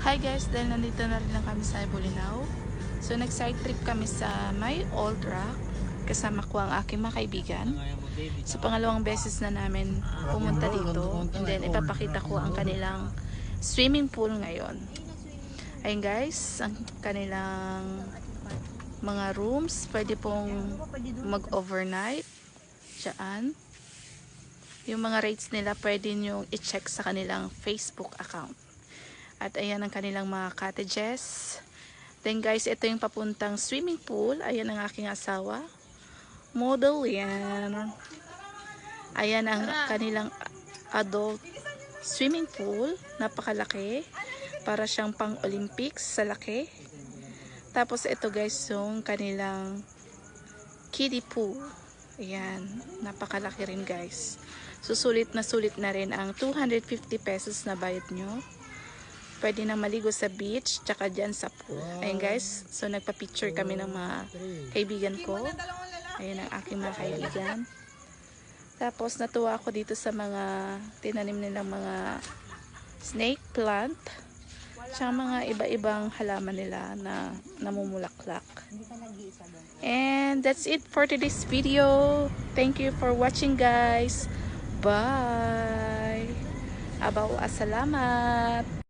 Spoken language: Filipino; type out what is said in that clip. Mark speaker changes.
Speaker 1: Hi guys, dahil nandito na rin lang kami sa Bolinao. So nag-side trip kami sa May Old Rock. Kasama ko ang aking mga kaibigan. So pangalawang beses na namin pumunta dito. And then ipapakita ko ang kanilang swimming pool ngayon. Ayun guys, ang kanilang mga rooms. Pwede pong mag-overnight. Diyan. Yung mga rates nila pwede nyo i-check sa kanilang Facebook account. At ayan ang kanilang mga cottages. Then guys, ito yung papuntang swimming pool. Ayan ang aking asawa. Model yan. Ayan ang kanilang adult swimming pool. Napakalaki. Para siyang pang Olympics sa laki. Tapos ito guys yung kanilang kiddie pool. Ayan. Napakalaki rin guys. Susulit na rin ang 250 pesos na bayad nyo. Pwede na maligo sa beach, tsaka dyan sa pool. Ayun guys, so nagpa-picture kami ng mga kaibigan ko. Ayun ang aking mga kaibigan. Tapos natuwa ako dito sa mga tinanim nilang mga snake plant. Tsaka mga iba-ibang halaman nila na namumulaklak. And that's it for today's video. Thank you for watching guys. Bye! Abaw, asalamat!